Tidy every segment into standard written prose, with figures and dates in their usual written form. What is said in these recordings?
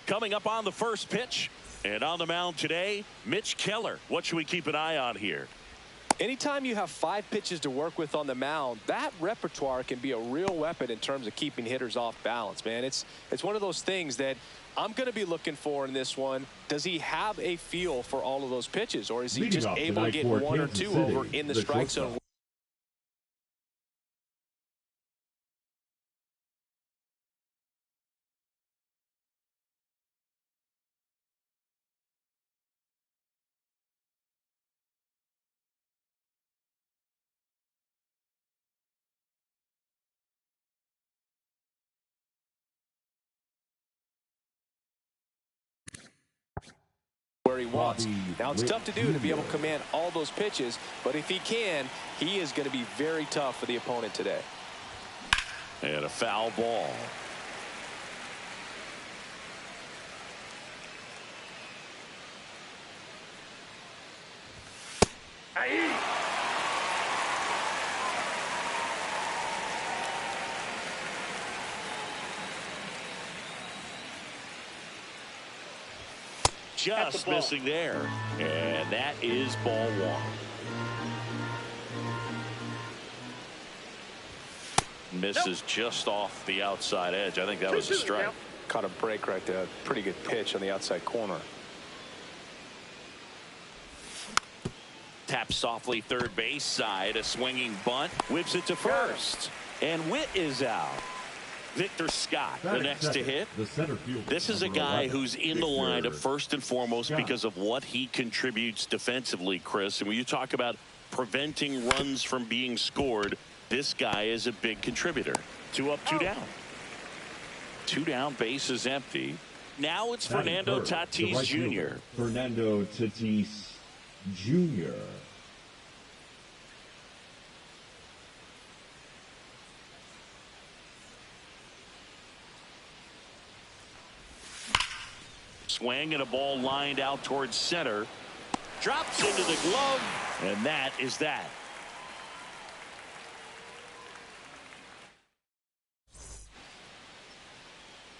Coming up on the first pitch, and on the mound today, Mitch Keller. What should we keep an eye on here? Anytime you have 5 pitches to work with on the mound, that repertoire can be a real weapon in terms of keeping hitters off balance, man. It's one of those things that I'm going to be looking for in this one. Does he have a feel for all of those pitches, or is he just able to get 1 or 2 over in the strike zone? Where he wants. Now it's tough to do to be able to command all those pitches, but if he can, he is going to be very tough for the opponent today. And a foul ball. Just missing there, and that is ball 1. Misses just off the outside edge. I think that was a strike. Caught a break right there. Pretty good pitch on the outside corner. Taps softly third base side. A swinging bunt. Whips it to first. And Witt is out. Victor Scott, the next to hit. This is a guy who's in the lineup first and foremost because of what he contributes defensively, Chris. And when you talk about preventing runs from being scored, this guy is a big contributor. 2 up, 2 down. 2 down, base is empty. Now it's Fernando Tatis Jr. Fernando Tatis Jr. Swing and a ball lined out towards center. Drops into the glove, and that is that.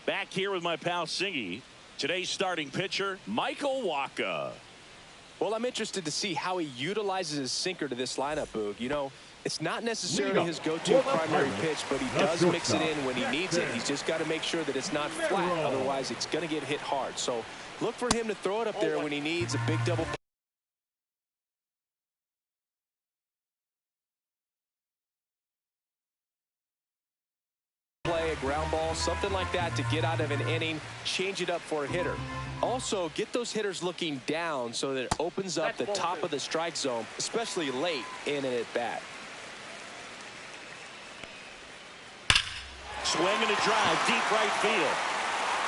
Back here with my pal Singy. Today's starting pitcher, Michael Wacha. Well, I'm interested to see how he utilizes his sinker to this lineup, Boog. You know, it's not necessarily his go-to primary pitch, but he does mix it in when he needs it. He's just got to make sure that it's not flat. Otherwise, it's going to get hit hard. So look for him to throw it up there when he needs a big double. Play a ground ball, something like that to get out of an inning, change it up for a hitter. Also, get those hitters looking down so that it opens up the top of the strike zone, especially late in an at-bat. Swing and a drive, deep right field.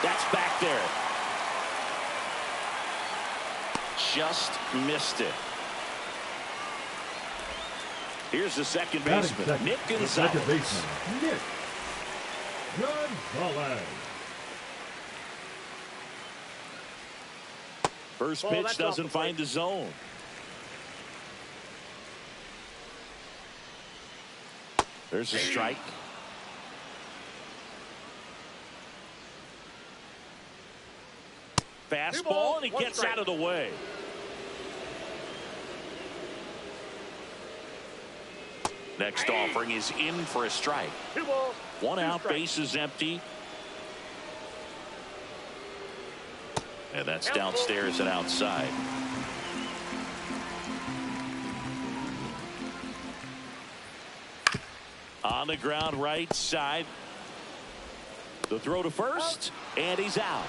That's back there. Just missed it. Here's the second baseman, Nick Gonzalez. Nick Gonzalez. First pitch doesn't find the zone. There's a strike. Fastball, and he gets out of the way. Next offering is in for a strike. 1 out, base is empty. And that's downstairs and outside. On the ground right side. The throw to first, and he's out.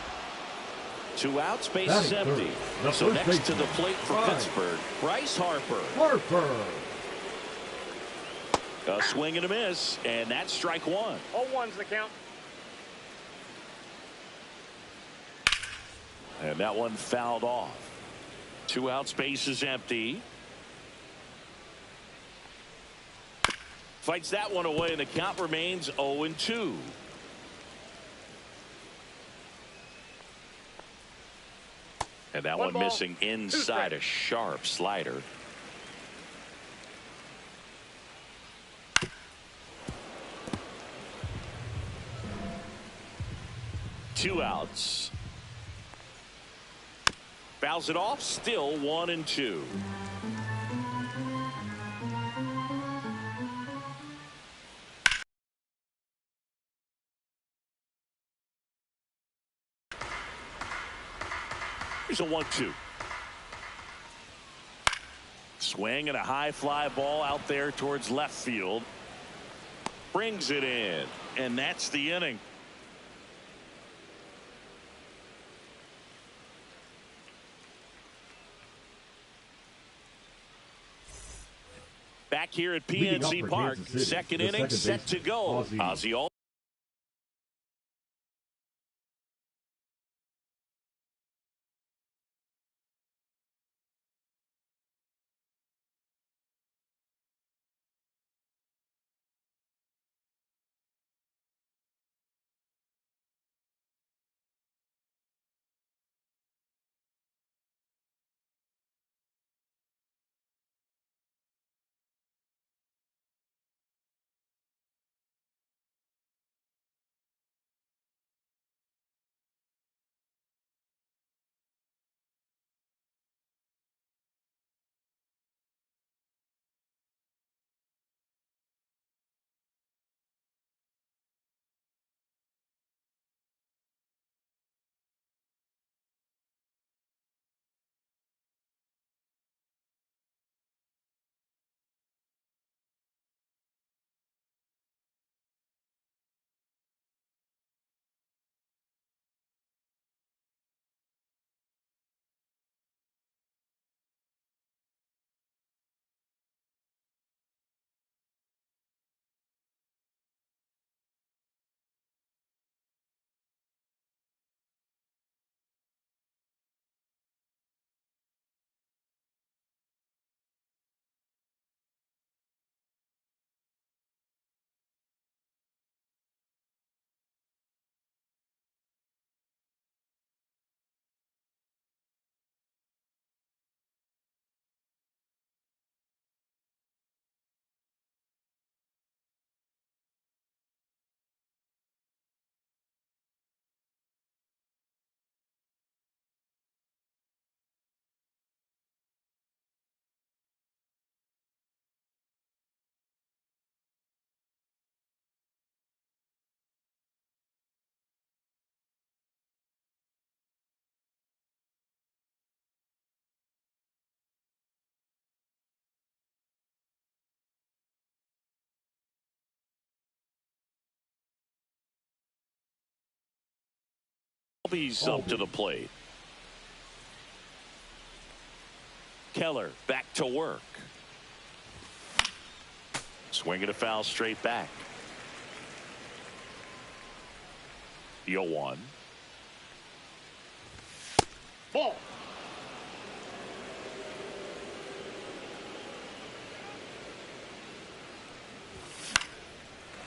2 outs, base is empty. So next to the plate for Pittsburgh, Bryce Harper. A swing and a miss, and that's strike 1. 0-1's the count. And that one fouled off. 2 outs, base is empty. Fights that one away, and the count remains 0-2. And that one missing inside, a sharp slider. Two outs. Fouls it off, still 1-2. Here's a 1-2. Swing and a high fly ball out there towards left field. Brings it in, and that's the inning. Back here at PNC Park, second inning set to go. Ozzie Albies up to the plate. Keller back to work. Swinging a foul straight back. The 0-1. Ball.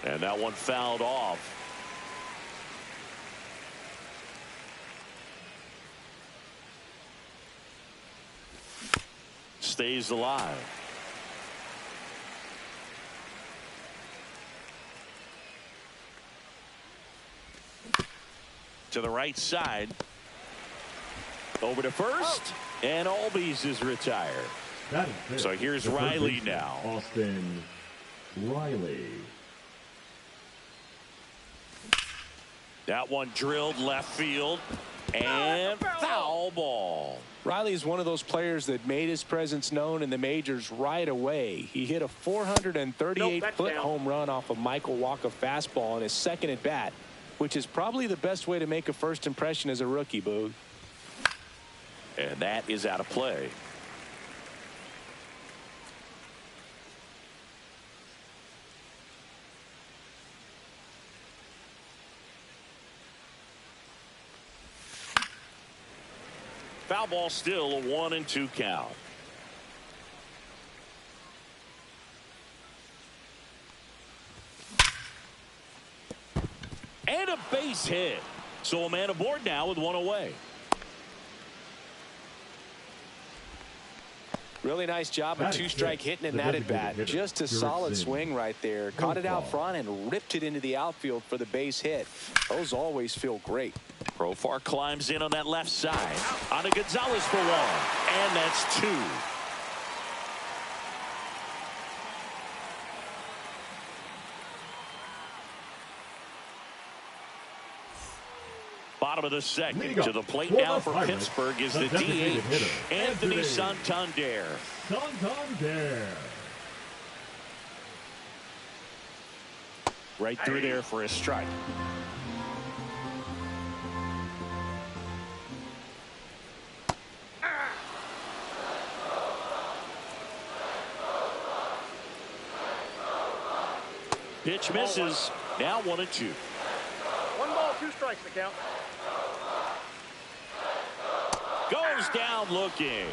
And that one fouled off. Stays alive. To the right side. Over to first. And Albies is retired. So here's Riley now. Austin Riley. That one drilled left field. And foul ball. Riley is one of those players that made his presence known in the majors right away. He hit a 438-foot home run off a Michael Wacha fastball on his second at bat, which is probably the best way to make a first impression as a rookie, Boog. And that is out of play. Foul ball, still a 1-2 count. And a base hit. So a man aboard now with one away. Really nice job of two-strike hitting in that at bat. Just a solid swing right there. Caught it out front and ripped it into the outfield for the base hit. Those always feel great. Profar climbs in on that left side. On a Gonzalez for one. And that's two. Bottom of the second. To the plate now for Pittsburgh is the DH, Anthony Santander. Right through there for a strike. Pitch misses. Now 1-2. 1 ball, 2 strikes to count. Goes down looking.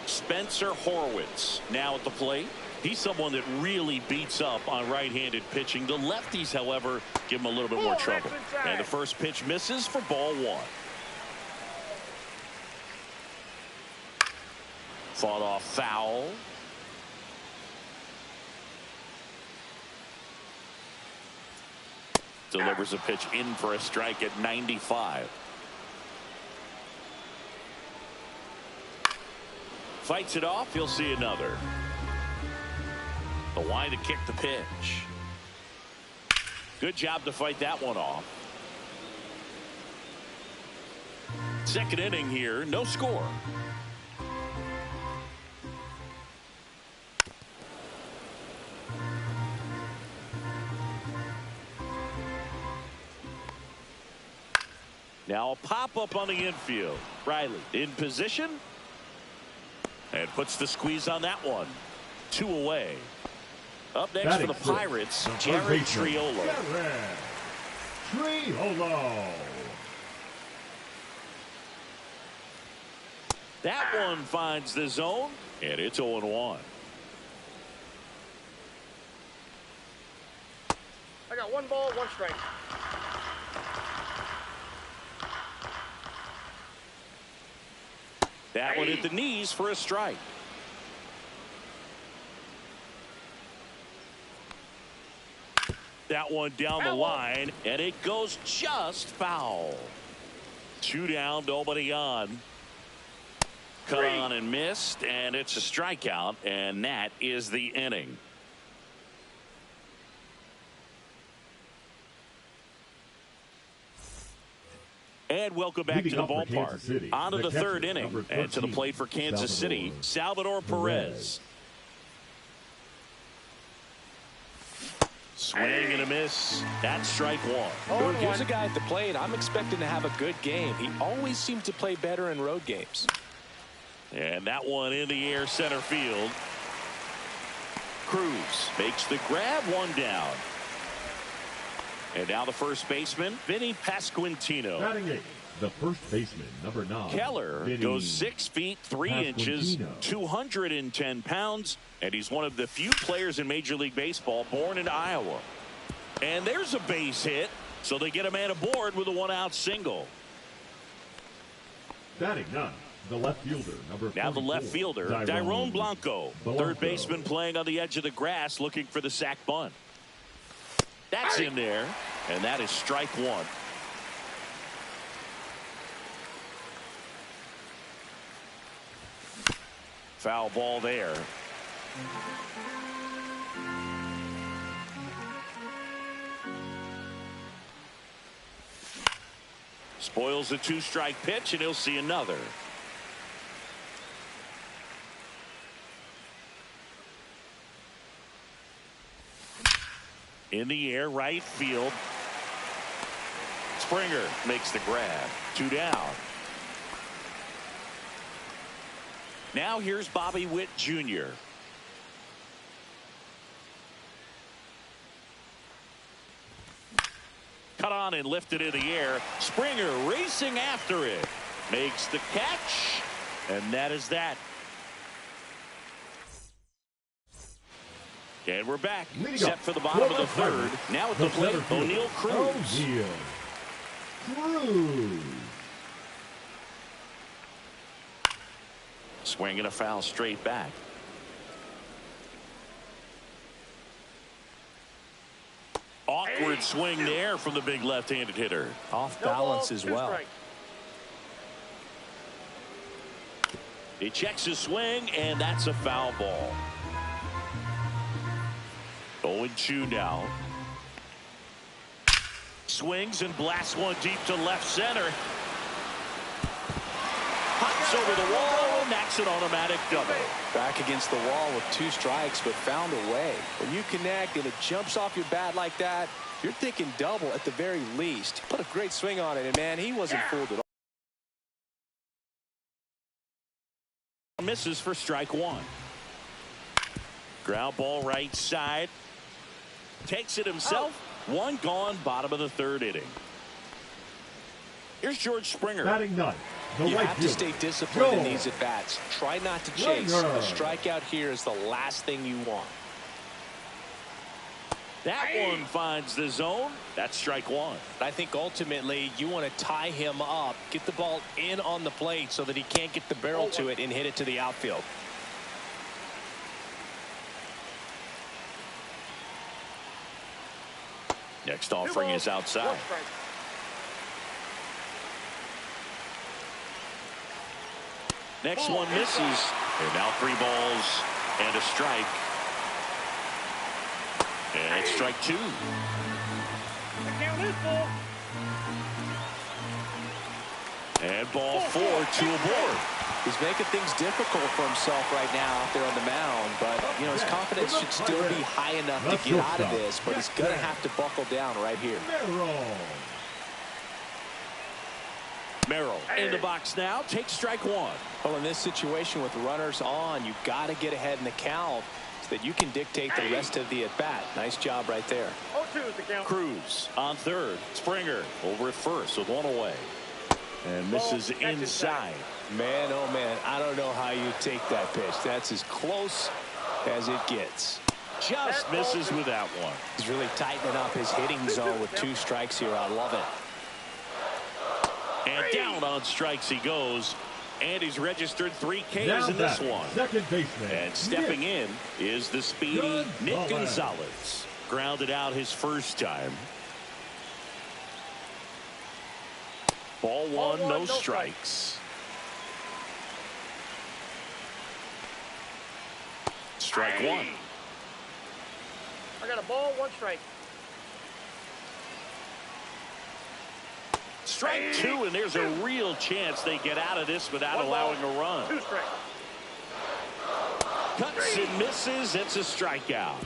Spencer Horwitz now at the plate. He's someone that really beats up on right-handed pitching. The lefties, however, give him a little bit more trouble. And the first pitch misses for ball 1. Fought off foul. Delivers a pitch in for a strike at 95. Fights it off. He'll see another. The line to kick the pitch. Good job to fight that one off. Second inning here. No score. Now a pop-up on the infield. Riley in position. And puts the squeeze on that one. 2 away. Up next for the Pirates, Jared Triolo. That one finds the zone, and it's 0-1. I got 1 ball, 1 strike. That one at the knees for a strike. That one down the line, and it goes just foul. 2 down, nobody on. Cut on and missed, and it's a strikeout, and that is the inning. And welcome back to the ballpark. On to the third inning, and to the plate for Kansas City, Salvador Perez. Swing and a miss. That's strike 1. Here's a guy at the plate. I'm expecting to have a good game. He always seems to play better in road games. And that one in the air center field. Cruz makes the grab, 1 down. And now the first baseman, Vinny Pasquantino. Batting 8, the first baseman, number 9. Keller goes 6 feet 3 inches, 210 pounds, and he's one of the few players in Major League Baseball born in Iowa. And there's a base hit, so they get a man aboard with a 1-out single. Batting 9, the left fielder, number 44. Now the left fielder, Dairon Blanco. Third baseman playing on the edge of the grass, looking for the sac bunt. That's in there, and that is strike 1. Foul ball there. Spoils a 2-strike pitch, and he'll see another. In the air, right field. Springer makes the grab. 2 down. Now here's Bobby Witt Jr. Cut caught on and lifted in the air. Springer racing after it. Makes the catch. And that is that. And we're back. Set for the bottom of the third. Now at the plate, O'Neal Cruz. Swinging a foul straight back. Awkward swing there from the big left-handed hitter. Off balance as well. He checks his swing, and that's a foul ball. 0-2 now. Swings and blasts one deep to left center. Hops over the wall, and that's an automatic double. Back against the wall with 2 strikes, but found a way. When you connect and it jumps off your bat like that, you're thinking double at the very least. Put a great swing on it, and man, he wasn't fooled at all. Misses for strike one. Ground ball right side. Takes it himself. One gone, bottom of the third inning. Here's George Springer. Batting ninth. You have to stay disciplined in these at-bats. Try not to chase. A strikeout here is the last thing you want. That one finds the zone. That's strike one. I think ultimately you want to tie him up, get the ball in on the plate so that he can't get the barrel to it and hit it to the outfield. Next offering is outside. Next one misses. And now 3 balls and a strike. And it's strike 2. And ball 4, 2 aboard. He's making things difficult for himself right now out there on the mound, but you know his confidence should still be high enough to get out of this, but he's going to have to buckle down right here. Merrill in the box now, takes strike 1. Well, in this situation with runners on, you've got to get ahead in the count so that you can dictate the rest of the at-bat. Nice job right there. 0-2 is the count. Cruz on third. Springer over at first with 1 away. And misses inside. Man, oh man, I don't know how you take that pitch. That's as close as it gets. Just misses with that one. He's really tightening up his hitting zone with 2 strikes here. I love it. And down on strikes he goes. And he's registered 3 Ks in this one. Second baseman. And stepping in is the speedy Nick Gonzalez. Grounded out his first time. Ball 1, no strikes. Strike 1. I got a ball, 1 strike. Strike 2, and there's a real chance they get out of this without allowing a run. 2 strikes. Cuts and misses. It's a strikeout.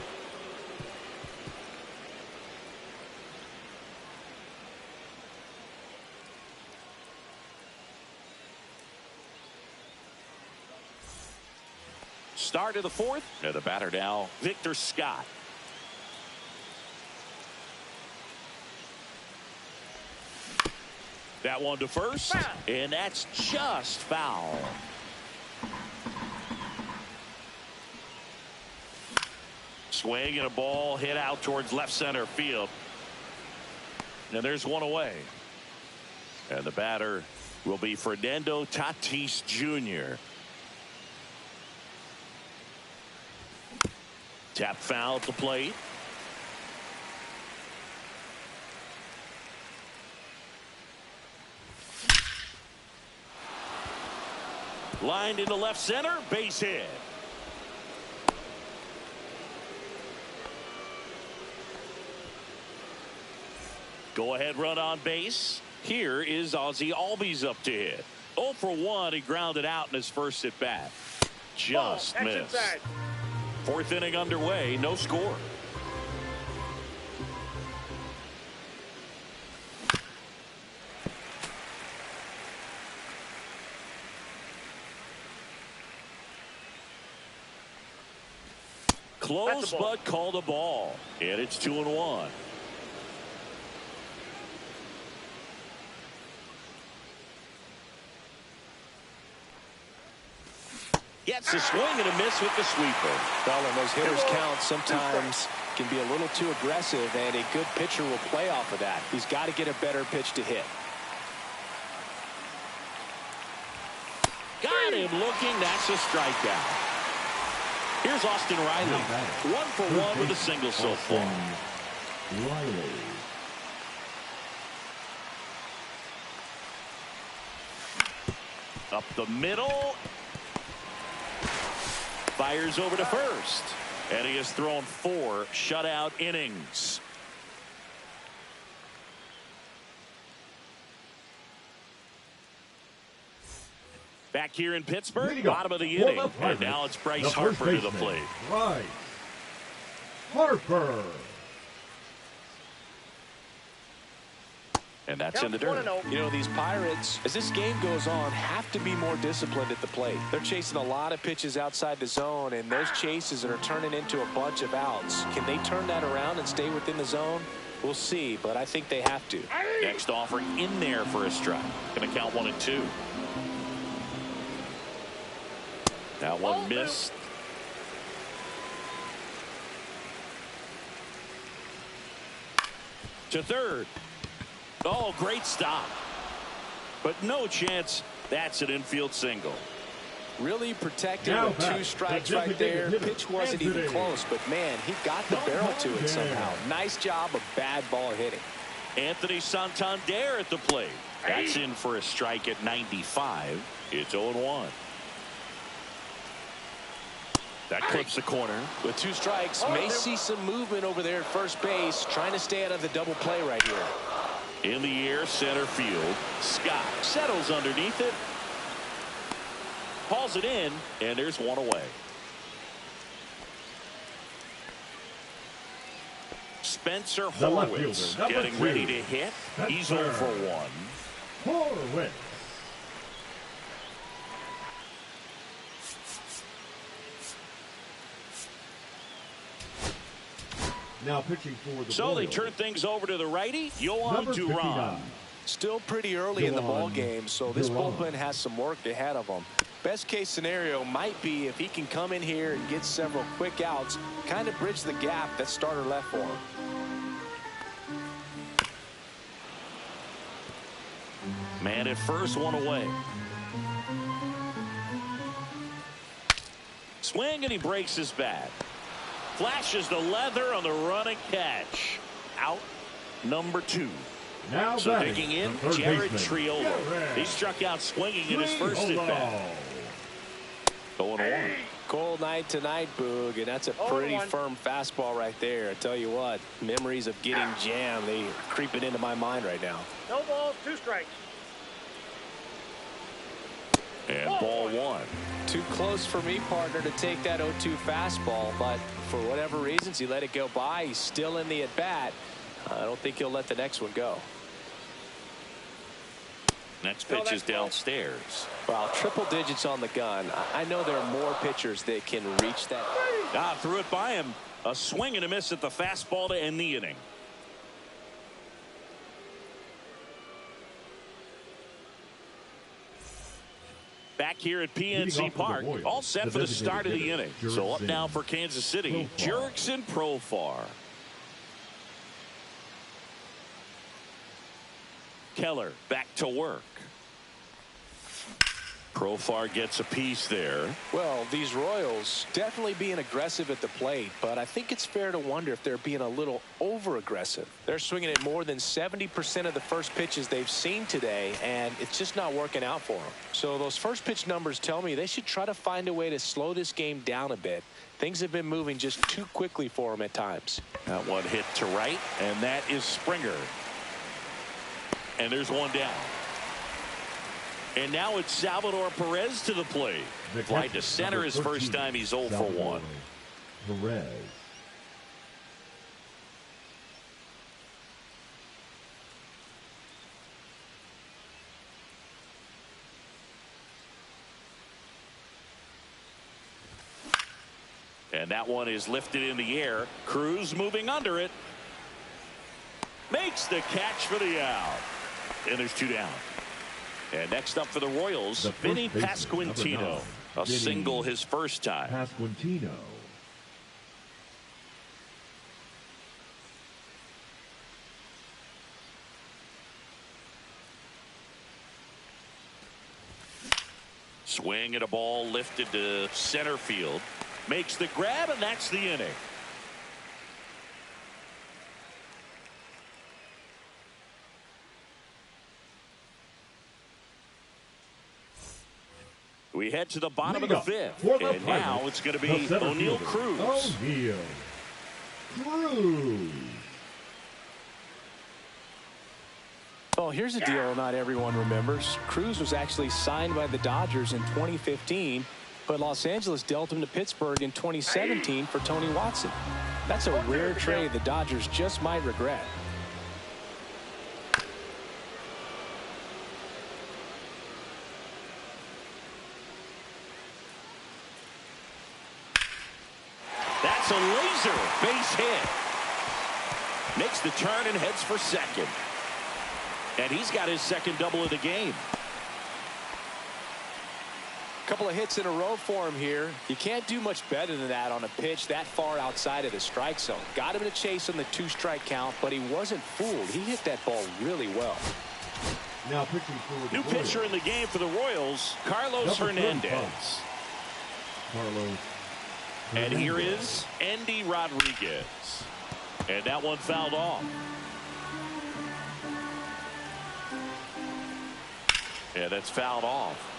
Start of the 4th. And the batter now, Victor Scott. That one to first, and that's just foul. Swing and a ball hit out towards left center field. And there's 1 away. And the batter will be Fernando Tatis Jr. Tap foul at the plate. Lined into left center, base hit. Go ahead run on base. Here is Ozzie Albies up to hit. 0 for 1, he grounded out in his first at bat. Just missed. 4th inning underway, no score. Close but called a ball. And it's 2-1. That's the swing and a miss with the sweeper. Well, and those hitters count sometimes can be a little too aggressive, and a good pitcher will play off of that. He's got to get a better pitch to hit. Got him looking. That's a strikeout. Here's Austin Riley. 1 for 1 with a single so far. Riley. Up the middle. Fires over to first. And he has thrown 4 shutout innings. Back here in Pittsburgh, bottom of the inning. And now it's Bryce Harper to the plate. Bryce Harper. And that's in the dirt. You know, these Pirates, as this game goes on, have to be more disciplined at the plate. They're chasing a lot of pitches outside the zone, and those chases are turning into a bunch of outs. Can they turn that around and stay within the zone? We'll see, but I think they have to. Next offering in there for a strike. Going to count 1-2. That one missed. To third. Oh, great stop. But no chance that's an infield single. Really protected with 2 strikes right there. Pitch wasn't even close, but man, he got the barrel to it somehow. Nice job of bad ball hitting. Anthony Santander at the plate. That's in for a strike at 95. It's 0-1. That clips the corner. With 2 strikes, may see some movement over there at first base, trying to stay out of the double play right here. In the air, center field. Scott settles underneath it. Hauls it in, and there's 1 away. Spencer Horwitz getting ready to hit. He's 0 for 1. Horwitz. Now pitching for the So they turn things over to the righty, Yohan Duran. Still pretty early in the ball game, so this bullpen has some work ahead of them. Best case scenario might be if he can come in here and get several quick outs, kind of bridge the gap that starter left for him. Man at first, 1 away. Swing, and he breaks his bat. Flashes the leather on the running catch. Out number 2. Now so digging in, Jared Triolo. He struck out swinging in his first at bat. 0-1. Cold night tonight, Boog, and that's a pretty firm fastball right there. I tell you what, memories of getting jammed, they are creeping into my mind right now. No balls, 2 strikes. And ball 1. Too close for me, partner, to take that 0-2 fastball, but for whatever reasons, he let it go by. He's still in the at-bat. I don't think he'll let the next one go. Next pitch is downstairs. Well, triple digits on the gun. I know there are more pitchers that can reach that. Threw it by him. A swing and a miss at the fastball to end the inning. Back here at PNC Park, all set for the start of the inning. So up now for Kansas City, Jurickson Profar. Keller back to work. Profar gets a piece there. Well, these Royals definitely being aggressive at the plate, but I think it's fair to wonder if they're being a little over-aggressive. They're swinging at more than 70% of the first pitches they've seen today, and it's just not working out for them. So those first pitch numbers tell me they should try to find a way to slow this game down a bit. Things have been moving just too quickly for them at times. That one hit to right, and that is Springer. And there's one down. And now it's Salvador Perez to the plate. Fly to center his first time. He's 0 for 1. Perez. And that one is lifted in the air. Cruz moving under it. Makes the catch for the out. And there's 2 down. And next up for the Royals, Vinny Pasquantino. A single his first time. Pasquantino. Swing at a ball lifted to center field. Makes the grab, and that's the inning. We head to the bottom of the fifth, and now it's going to be O'Neal Cruz. O'Neal Cruz. Well, here's a deal not everyone remembers. Cruz was actually signed by the Dodgers in 2015, but Los Angeles dealt him to Pittsburgh in 2017 for Tony Watson. That's a rare trade the Dodgers just might regret. That's a laser base hit. Makes the turn and heads for second. And he's got his second double of the game. Couple of hits in a row for him here. You can't do much better than that on a pitch that far outside of the strike zone. Got him to chase on the 2-strike count, but he wasn't fooled. He hit that ball really well. Now pitching for the New Royals. pitcher in the game for the Royals, Carlos Hernandez. Carlos. And here is Andy Rodriguez. And that one fouled off. Yeah, that's fouled off.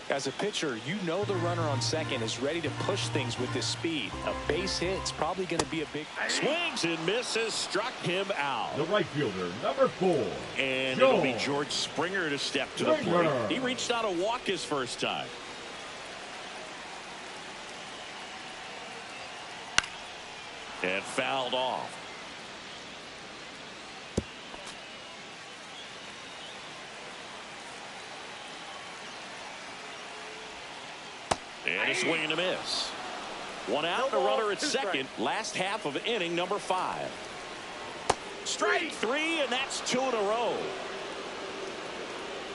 As a pitcher, you know the runner on second is ready to push things with his speed. A base hit's probably going to be a big... Swings and misses, struck him out. The right fielder, number 4. And it'll be George Springer to step to the plate. He reached out a walk his first time. And fouled off. And a swing and a miss. One out, a runner at second. Last half of inning number 5. Strike 3, and that's 2 in a row.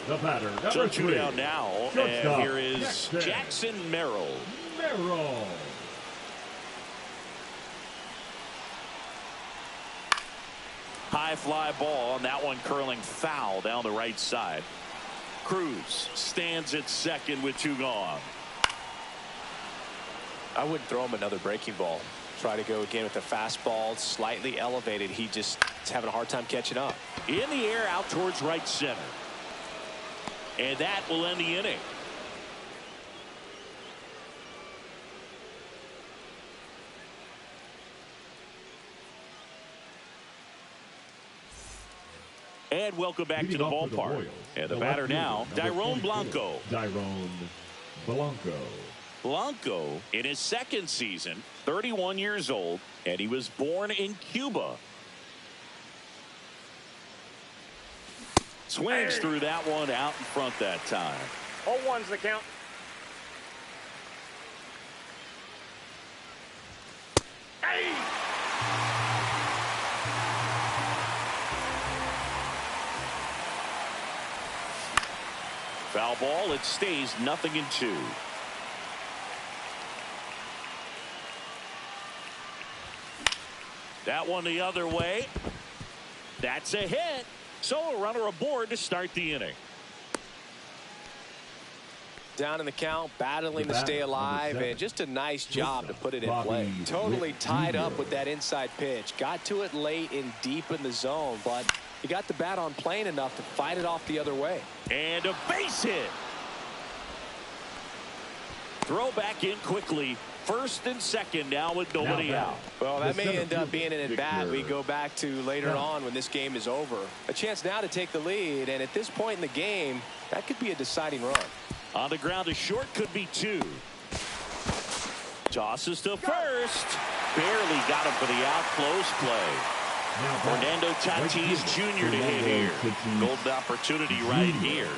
The batter, number So 3. 2 down now, and here is Jackson Merrill. Merrill. High fly ball, and that one curling foul down the right side. Cruz stands at second with 2 gone. I wouldn't throw him another breaking ball. Try to go again with the fastball, slightly elevated. He just is having a hard time catching up. In the air, out towards right center. And that will end the inning. And welcome back to the ballpark. And the batter now, Dairon Blanco. Dairon Blanco. Blanco, in his second season, 31 years old, and he was born in Cuba. Swings through that one out in front that time. 0-1's the count. Foul ball, it stays 0-2. That one the other way. That's a hit. So a runner aboard to start the inning. Down in the count, battling to stay alive, and just a nice job to put it in play. Totally tied up with that inside pitch. Got to it late and deep in the zone, but he got the bat on plane enough to fight it off the other way. And a base hit. Throw back in quickly. First and second now with nobody out. Well, that may end up being an at-bat we go back to later on when this game is over. A chance now to take the lead, and at this point in the game, that could be a deciding run. On the ground to short, could be 2. Tosses to first. Barely got him for the out. Close play. Fernando Tatis Jr. to hit here. Golden opportunity right here.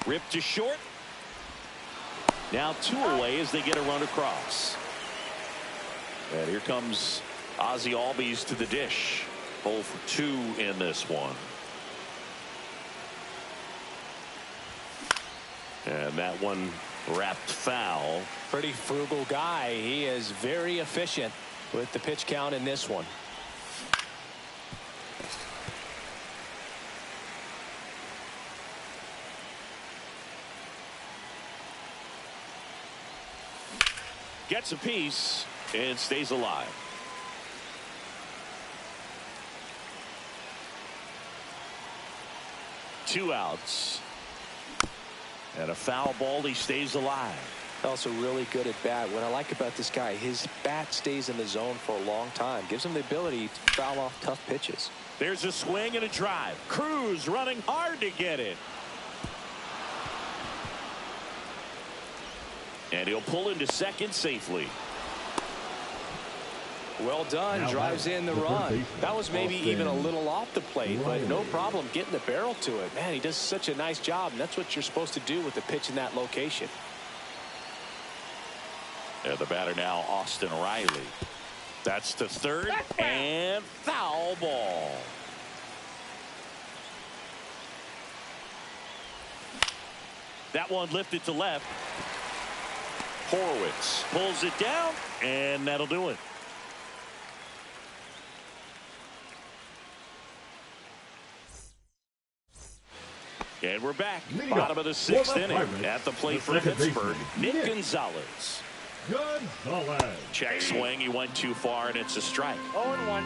Rip to short. Now 2 away as they get a run across. And here comes Ozzie Albies to the dish. 0 for 2 in this one. And that one wrapped foul. Pretty frugal guy. He is very efficient with the pitch count in this one. Gets a piece and stays alive. Two outs. And a foul ball. He stays alive. Also really good at bat. What I like about this guy, his bat stays in the zone for a long time. Gives him the ability to foul off tough pitches. There's a swing and a drive. Cruz running hard to get it. And he'll pull into second safely. Well done. Now drives in the run. That was maybe even a little off the plate, but no problem getting the barrel to it. Man, he does such a nice job, and that's what you're supposed to do with the pitch in that location. And the batter now, Austin Riley. That's to third, and foul ball. That one lifted to left. Horowitz pulls it down, and that'll do it. And we're back. Bottom of the sixth inning. At the plate for Pittsburgh, Nick Gonzalez. Gonzalez. Check swing. He went too far, and it's a strike. 0-1.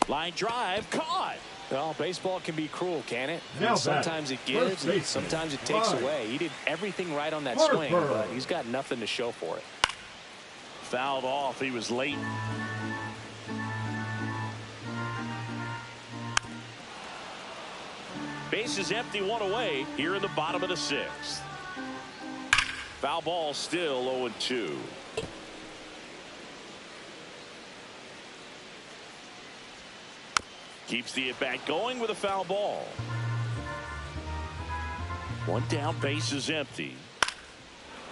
Line drive caught. Well, baseball can be cruel, can it? Now sometimes it gives, and sometimes it takes away. He did everything right on that swing, but he's got nothing to show for it. Fouled off. He was late. Base is empty, one away here in the bottom of the sixth. Foul ball, still 0-2. Keeps the at-bat going with a foul ball. One down, base is empty.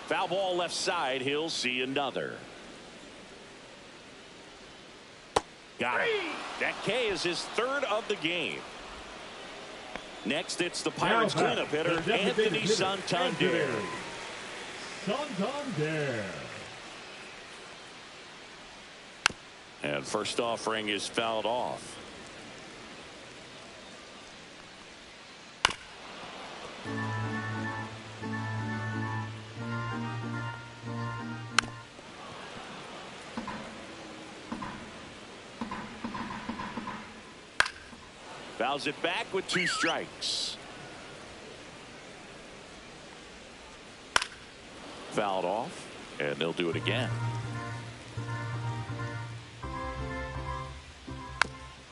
Foul ball left side, he'll see another. Got it. That K is his third of the game. Next, it's the Pirates cleanup hitter, Anthony Santander. Santander. And first offering is fouled off. Fouls it back with 2 strikes. Fouled off, and they'll do it again.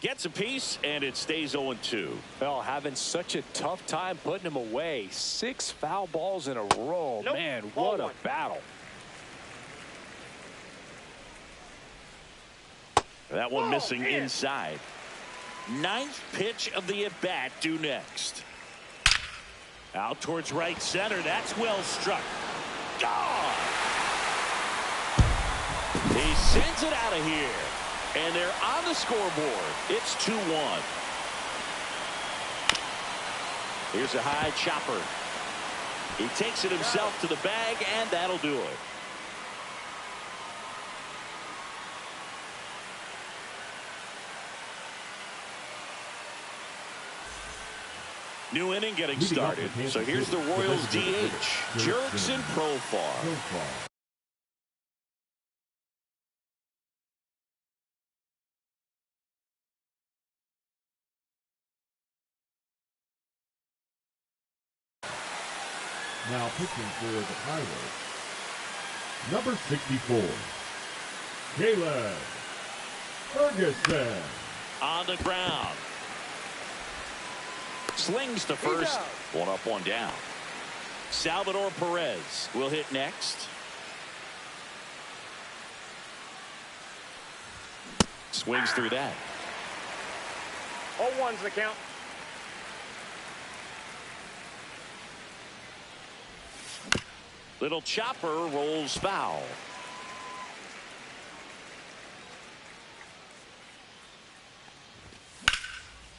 Gets a piece, and it stays 0-2. Well, having such a tough time putting him away. 6 foul balls in a row. Nope. Man, what a battle. That one missing inside. 9th pitch of the at-bat due next. Out towards right center. That's well struck. Gone! He sends it out of here. And they're on the scoreboard. It's 2-1. Here's a high chopper. He takes it himself to the bag, and that'll do it. New inning getting started. So here's the Royals DH, Jurickson Profar. Now pitching for the Pirates, number 64, Caleb Ferguson. On the ground. Slings to first. One up, one down. Salvador Perez will hit next. Swings through that. 0-1's the count. Little chopper rolls foul.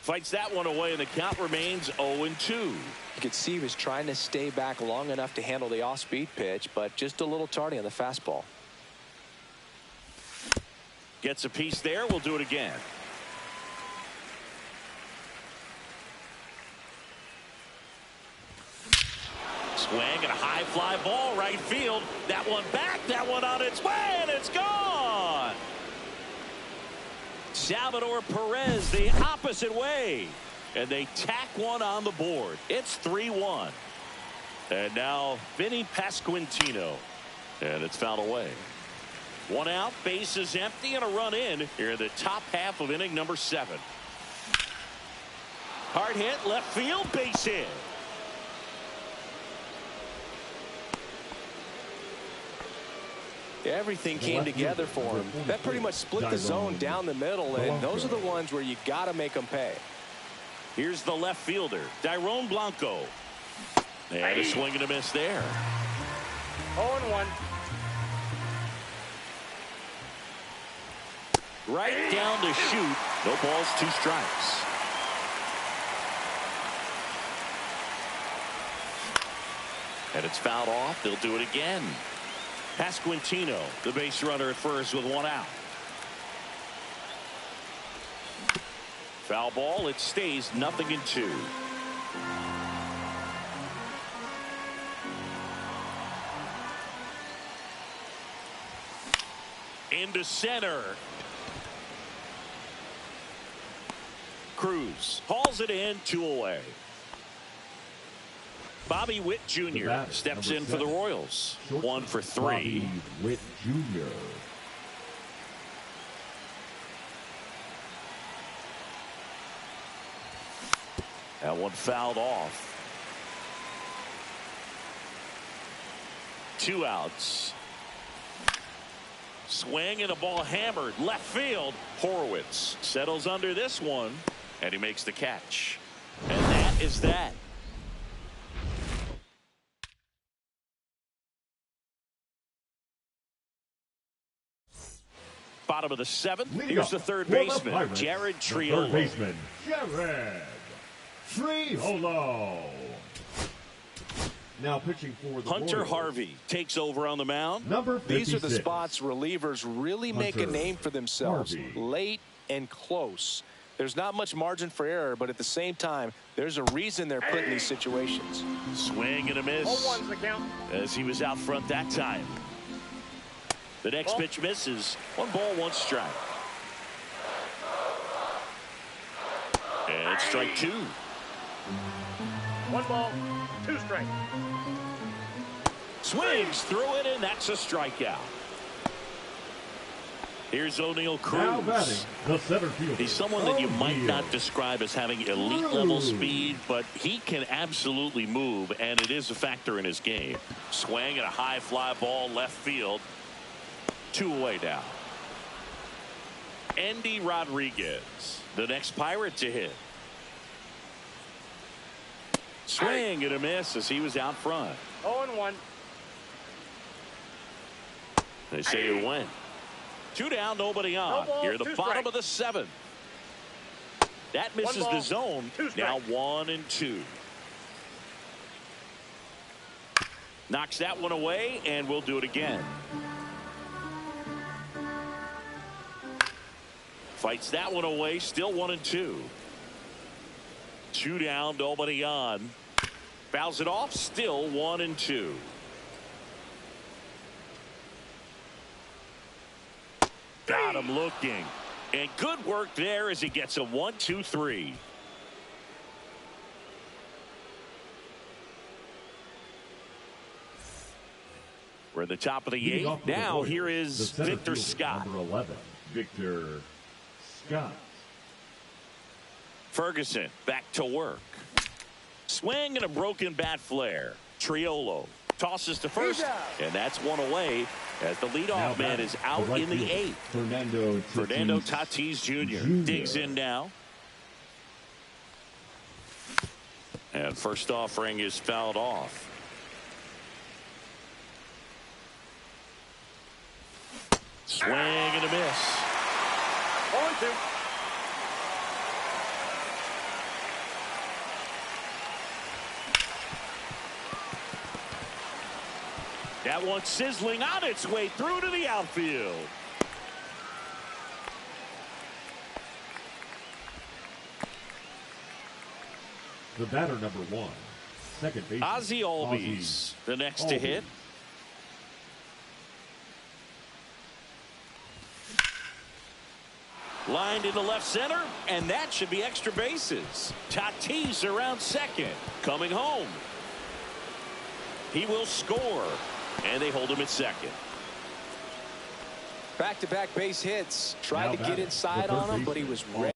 Fights that one away, and the count remains 0-2. You could see he was trying to stay back long enough to handle the off-speed pitch, but just a little tardy on the fastball. Gets a piece there. We'll do it again. Swing and a high fly ball right field. That one back. That one on its way, and it's gone. Salvador Perez the opposite way, and they tack one on the board. It's 3-1. And now Vinny Pasquantino, and it's fouled away. One out, bases empty, and a run in here in the top half of inning number 7. Hard hit, left field, base hit. Everything came together for him. That pretty much split the zone down the middle, and those are the ones where you got to make them pay. Here's the left fielder, Dairon Blanco. And a swing and a miss there. 0-1. Right down to shoot. No balls, 2 strikes. And it's fouled off. They'll do it again. Pasquantino, the base runner at first with 1 out. Foul ball. It stays 0-2. Into center. Cruz hauls it in, 2 away. Bobby Witt Jr. steps in for the Royals. 1 for 3. Bobby Witt Jr. That one fouled off. 2 outs. Swing and a ball hammered left field. Horowitz settles under this one, and he makes the catch. And that is that. Bottom of the 7th. Here's the third baseman, Jared Triolo. Third baseman, Jared Triolo. Now pitching for the Hunter Royals. Harvey takes over on the mound. Number 56. These are the spots relievers really make a name for themselves. Harvey. Late and close. There's not much margin for error, but at the same time, there's a reason they're put in these situations. Swing and a miss. 0-1's the count. As he was out front that time. The next pitch misses. 1 ball, 1 strike. And it's strike 2. 1 ball, 2 strikes. Swings through it, and that's a strikeout. Here's O'Neal Now batting, Cruz. the center fielder. He's someone that you might O'Neal. not describe as having elite level speed, but he can absolutely move, and it is a factor in his game. Swing and a high fly ball left field. 2 away now. Andy Rodriguez, the next Pirate to hit. Swing and a miss as he was out front. 0-1. They say it went. 2 down, nobody on. No ball, Here, the 2 bottom strikes. of the 7th. That misses ball, the zone. 2 strikes. Now 1-2. Knocks that one away, and we'll do it again. Fights that one away, still 1-2. 2 down, nobody on. Fouls it off, still 1-2. Got him looking. And good work there as he gets a 1-2-3. We're at the top of the Leading 8th. off for the Now Royals, here the is center Victor fielder, Scott. Number 11, Victor Scott. Ferguson back to work. Swing and a broken bat flare. Triolo tosses to first, and that's 1 away as the leadoff man is out right in the fielder, 8th. Fernando Tatis Jr. digs in now. And first offering is fouled off. Swing and a miss. 0-2. That one sizzling on its way through to the outfield. The batter number 1, second baseman. Ozzie Albies, the next to hit. Lined into left center, and that should be extra bases. Tatis around second, coming home. He will score, and they hold him at second. Back-to-back base hits. Tried to get inside on him, but he was ready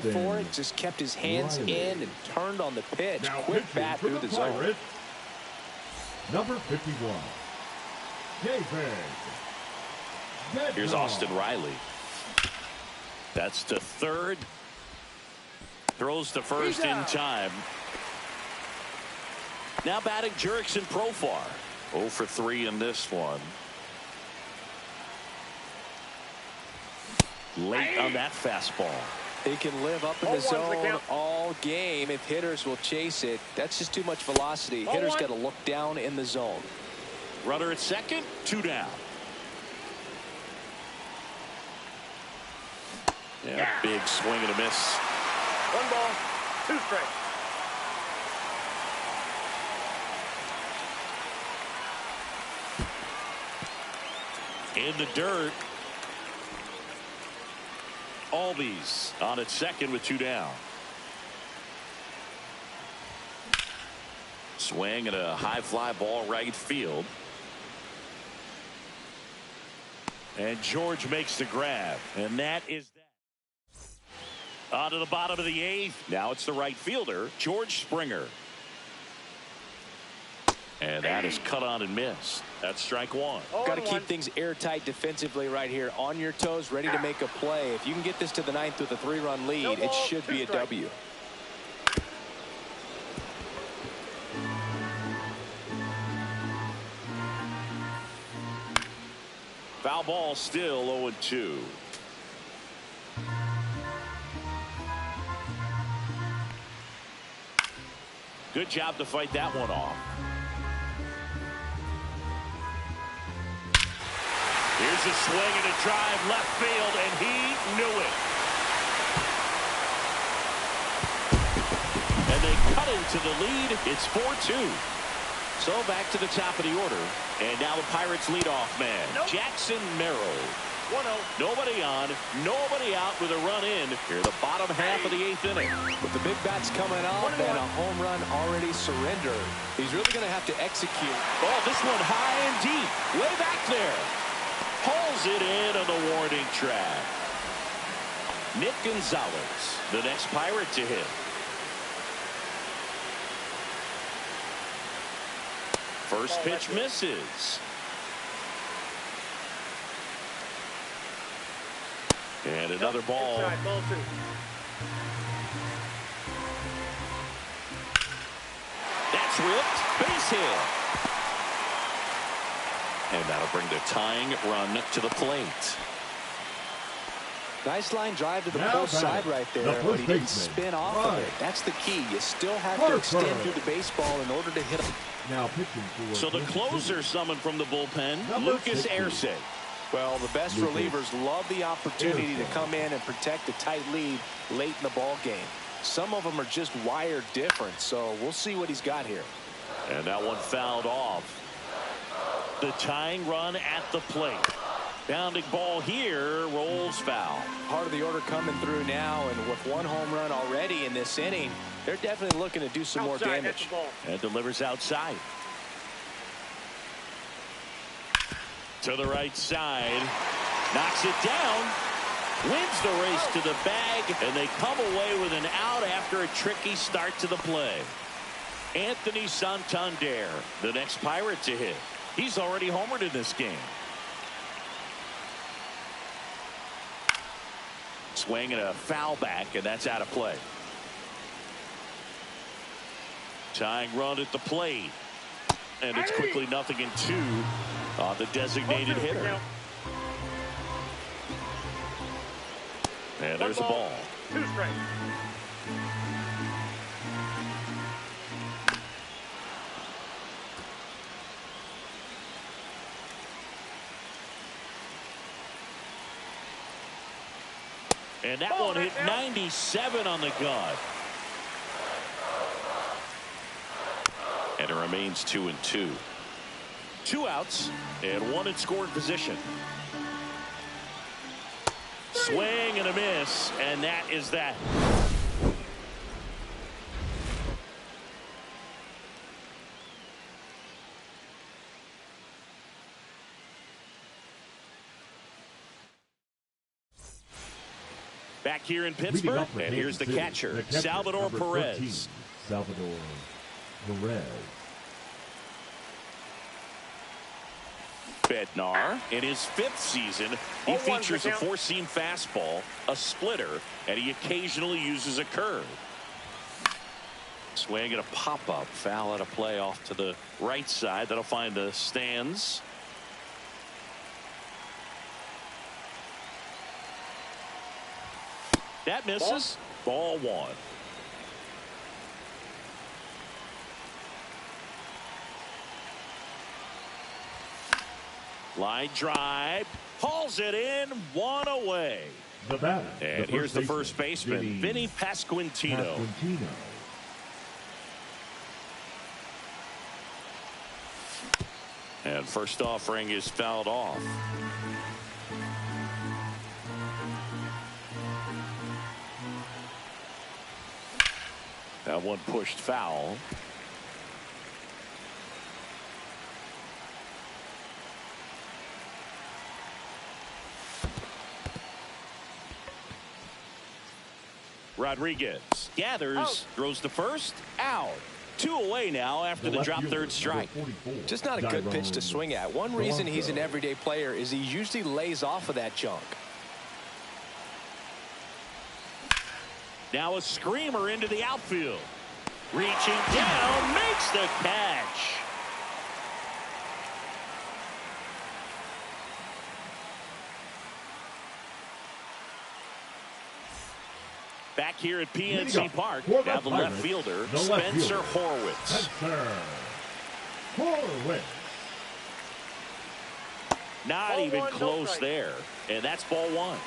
for it. Just kept his hands in and turned on the pitch. Quick bat through the zone. Number 51. Here's Austin Riley. That's to third. Throws to first in time. Now batting Jurickson Profar. 0 for 3 in this one. Late on that fastball. He can live up in the zone all game if hitters will chase it. That's just too much velocity. Hitters got to look down in the zone. Runner at second, 2 down. Yeah, big swing and a miss. 1 ball, 2 strikes. In the dirt. Albies on at second with 2 down. Swing and a high fly ball right field. And George makes the grab, and that is that. On to the bottom of the 8th. Now it's the right fielder, George Springer. And that is cut on and missed. That's strike 1. Got to keep things airtight defensively right here. On your toes, ready to make a play. If you can get this to the 9th with a 3-run lead, it should be a W. Foul ball, still 0-2. Good job to fight that one off. Here's a swing and a drive left field, and he knew it. And they cut into the lead. It's 4-2. So back to the top of the order. And now the Pirates leadoff man, Jackson Merrill. 1-0. Nobody on, nobody out with a run in. Here the bottom half of the 8th inning. With the big bats coming up and a home run already surrendered, he's really going to have to execute. Oh, this one high and deep. Way back there. Pulls it in on the warning track. Nick Gonzalez, the next Pirate to hit. First pitch misses. And another ball. Ball 2. That's ripped. Base hit. And that'll bring the tying run to the plate. Nice line drive to the pull side right there, but he didn't spin off of it. That's the key. You still have to extend through the baseball in order to hit him. Now pitching for so the closer summoned from the bullpen, Lucas Erce. Well, the best relievers love the opportunity to come in and protect a tight lead late in the ball game. Some of them are just wired different, so we'll see what he's got here. And that one fouled off. The tying run at the plate. Bounding ball here, rolls foul. Part of the order coming through now, and with 1 home run already in this inning, they're definitely looking to do some more damage. And delivers outside. To the right side. Knocks it down. Wins the race to the bag, and they come away with an out after a tricky start to the play. Anthony Santander, the next Pirate to hit. He's already homered in this game. Swing and a foul back, and that's out of play. Tying run at the plate. And it's quickly 0-2 on the designated hitter. And there's a ball. 2 strikes. And that one hit 97 on the gun. And it remains 2-2. 2 outs and 1 in scoring position. Swing and a miss, and that is that. Back here in Pittsburgh, and here's the catcher, Salvador Perez. Salvador Perez. Bednar, in his 5th season, he features a 4-seam fastball, a splitter, and he occasionally uses a curve. Swing and a pop-up, foul at a play off to the right side. That'll find the stands. That misses. Ball 1. Line drive, hauls it in, 1 away. The batter. And here's the first baseman, Vinny Pasquantino. And first offering is fouled off. That one pushed foul. Rodriguez gathers, throws to first, out. 2 away now after the drop third strike. Just not a good pitch to swing at. One reason he's an everyday player is he usually lays off of that junk. Now a screamer into the outfield. Reaching down, makes the catch. Back here at PNC Park, now the left fielder, Spencer Horwitz. Not even close there, and that's ball 1.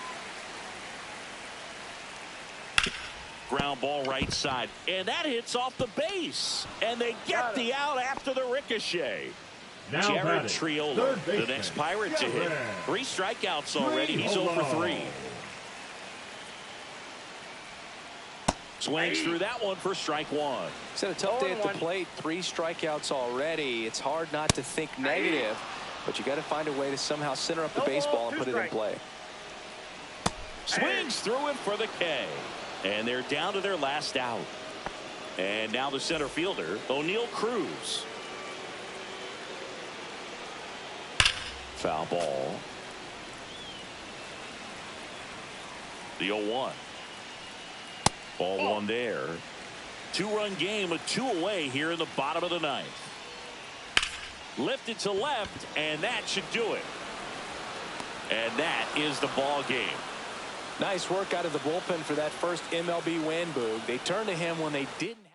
Ground ball right side, and that hits off the base, and they get the out after the ricochet. Jared Triola, the next Pirate to hit. 3 strikeouts already. He's 0 for 3. Swings through that one for strike 1. He's had a tough day at the plate. 3 strikeouts already. It's hard not to think negative, but you got to find a way to somehow center up the baseball and put it in play. Swings through it for the K. And they're down to their last out. And now the center fielder, O'Neal Cruz. Foul ball. The 0-1. Ball 1 there. 2-run game, a 2 away here in the bottom of the 9th. Lifted to left, and that should do it. And that is the ball game. Nice work out of the bullpen for that first MLB win, Boog. They turned to him when they didn't.